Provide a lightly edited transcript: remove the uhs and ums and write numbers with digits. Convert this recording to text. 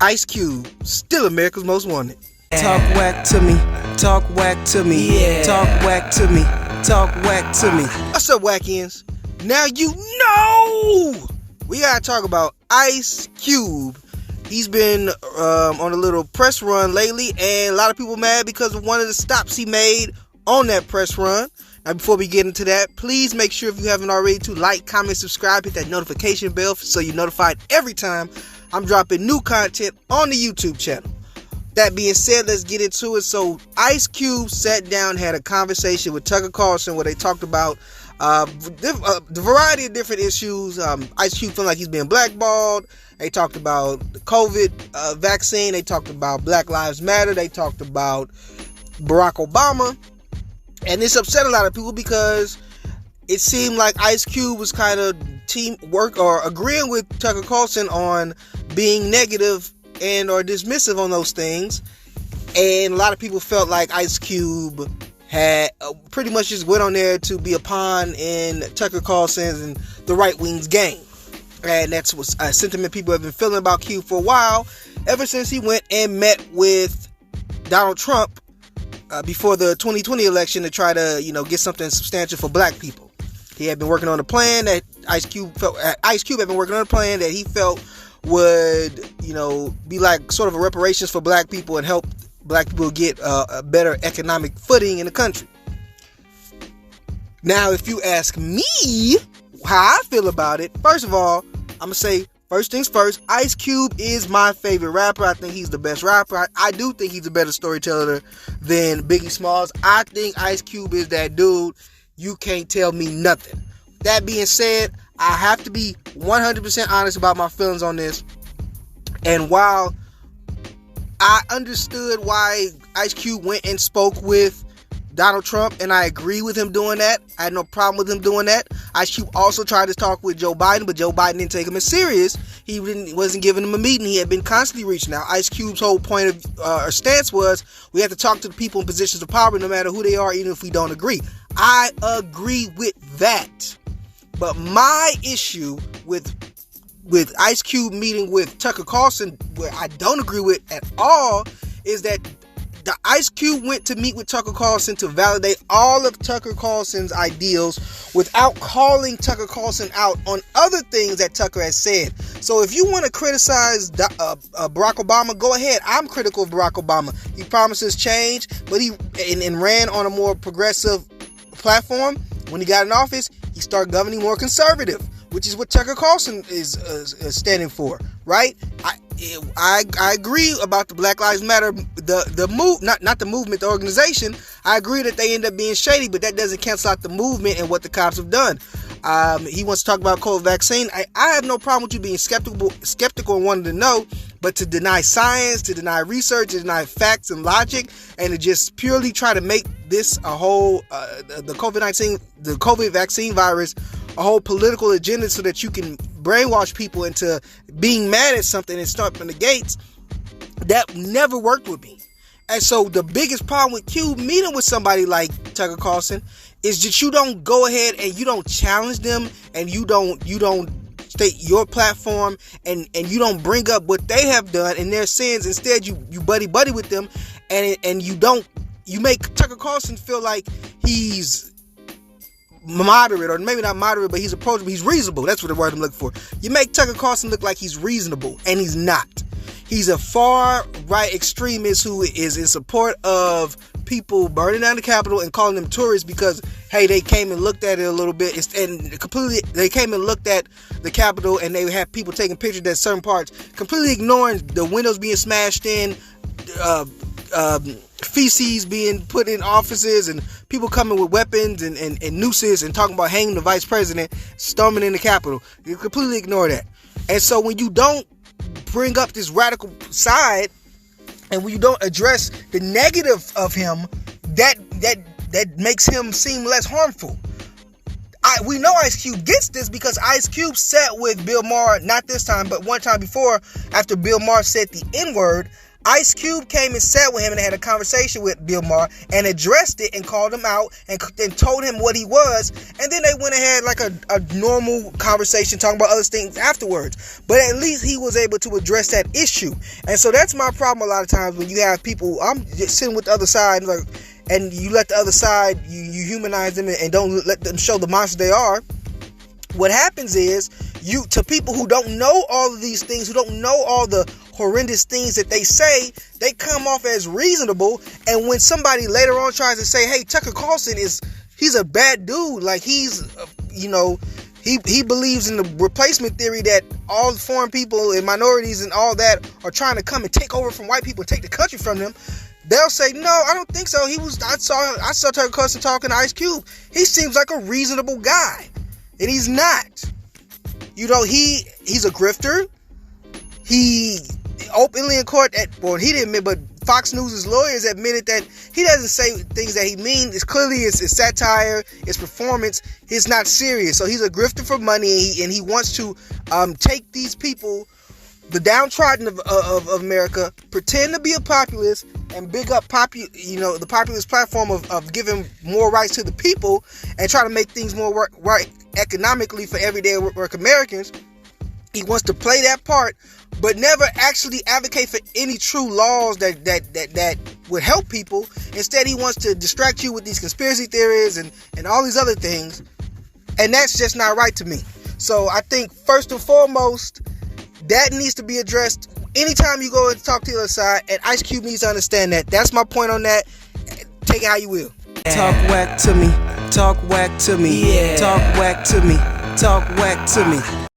Ice Cube, still America's Most Wanted. Talk whack to me, talk whack to me, yeah. Talk whack to me, talk whack to me. What's up, wackians? Now you know we gotta talk about Ice Cube. He's been on a little press run lately, and a lot of people mad because of one of the stops he made on that press run. Now, before we get into that, please make sure, if you haven't already, to like, comment, subscribe, hit that notification bell so you're notified every time I'm dropping new content on the YouTube channel. That being said, let's get into it. So Ice Cube sat down, had a conversation with Tucker Carlson where they talked about the variety of different issues. Ice Cube feeling like he's being blackballed. They talked about the COVID vaccine. They talked about Black Lives Matter. They talked about Barack Obama. And this upset a lot of people because it seemed like Ice Cube was kind of teamwork or agreeing with Tucker Carlson on being negative and or dismissive on those things. And a lot of people felt like Ice Cube had pretty much just went on there to be a pawn in Tucker Carlson's and the right wing's game. And that's what a sentiment people have been feeling about Cube for a while, ever since he went and met with Donald Trump before the 2020 election to try to, get something substantial for black people. He had been working on a plan that Ice Cube had been working on a plan that he felt would, be like sort of a reparations for black people and help black people get a better economic footing in the country. Now, if you ask me how I feel about it, first of all, I'm going to say, first things first, Ice Cube is my favorite rapper. I think he's the best rapper. I do think he's a better storyteller than Biggie Smalls. I think Ice Cube is that dude. You can't tell me nothing. That being said, I have to be 100% honest about my feelings on this. And while I understood why Ice Cube went and spoke with Donald Trump, and I agree with him doing that, I had no problem with him doing that. Ice Cube also tried to talk with Joe Biden, but Joe Biden didn't take him as serious. He wasn't giving him a meeting. He had been constantly reaching out. Ice Cube's whole point of stance was, we have to talk to the people in positions of power no matter who they are, even if we don't agree. I agree with that. But my issue with Ice Cube meeting with Tucker Carlson, where I don't agree with at all, is that the Ice Cube went to meet with Tucker Carlson to validate all of Tucker Carlson's ideals without calling Tucker Carlson out on other things that Tucker has said. So if you want to criticize Barack Obama, go ahead. I'm critical of Barack Obama. He promises change, but he ran on a more progressive platform. When he got in office, he started governing more conservative, which is what Tucker Carlson is standing for, right? I agree about the Black Lives Matter, the move, not the movement, the organization. I agree that they end up being shady, but that doesn't cancel out the movement and what the cops have done. He wants to talk about COVID vaccine. I have no problem with you being skeptical and wanting to know, but to deny science, to deny research, to deny facts and logic, and to just purely try to make this a whole the COVID vaccine virus a whole political agenda so that you can brainwash people into being mad at something and start from the gates, that never worked with me. And so the biggest problem with Cube meeting with somebody like Tucker Carlson is that you don't go ahead and you don't challenge them, and you don't state your platform, and you don't bring up what they have done and their sins. Instead, you buddy with them, and you make Tucker Carlson feel like he's moderate, or maybe not moderate, but he's approachable, he's reasonable. That's what the word I'm looking for. You make Tucker Carlson look like he's reasonable, and he's not. He's a far right extremist who is in support of people burning down the Capitol and calling them tourists because, hey, they came and looked at it a little bit, and completely they came and looked at the Capitol, and they had people taking pictures at certain parts, completely ignoring the windows being smashed in, feces being put in offices, and people coming with weapons and nooses and talking about hanging the vice president, storming in the Capitol. You completely ignore that. And so when you don't bring up this radical side, and when you don't address the negative of him, that makes him seem less harmful. We know Ice Cube gets this because Ice Cube sat with Bill Maher, not this time, but one time before, after Bill Maher said the N-word. Ice Cube came and sat with him and had a conversation with Bill Maher and addressed it and called him out and told him what he was. And then they went ahead like a normal conversation talking about other things afterwards. But at least he was able to address that issue. And so that's my problem a lot of times when you have people, I'm just sitting with the other side, like, and you let the other side, you humanize them and don't let them show the monsters they are. What happens is, to people who don't know all of these things, who don't know all the horrendous things that they say, they come off as reasonable. And when somebody later on tries to say, hey, Tucker Carlson he's a bad dude, like he's, he believes in the replacement theory that all foreign people and minorities and all that are trying to come and take over from white people and take the country from them. They'll say, no, I don't think so. I saw Tucker Carlson talking to Ice Cube. He seems like a reasonable guy. And he's not. He's a grifter. He openly in court he didn't admit, but Fox News' lawyers admitted that he doesn't say things that he means. It's satire, it's performance. It's not serious. So he's a grifter for money, and he wants to take these people, the downtrodden of America, pretend to be a populist and big up the populist platform of giving more rights to the people and try to make things more right economically for everyday work Americans. He wants to play that part, but never actually advocate for any true laws that would help people. Instead, he wants to distract you with these conspiracy theories and all these other things. And that's just not right to me. So I think first and foremost, that needs to be addressed anytime you go and talk to the other side, and Ice Cube needs to understand that. That's my point on that. Take it how you will. Talk whack to me. Talk whack to me. Talk whack to me. Talk whack to me.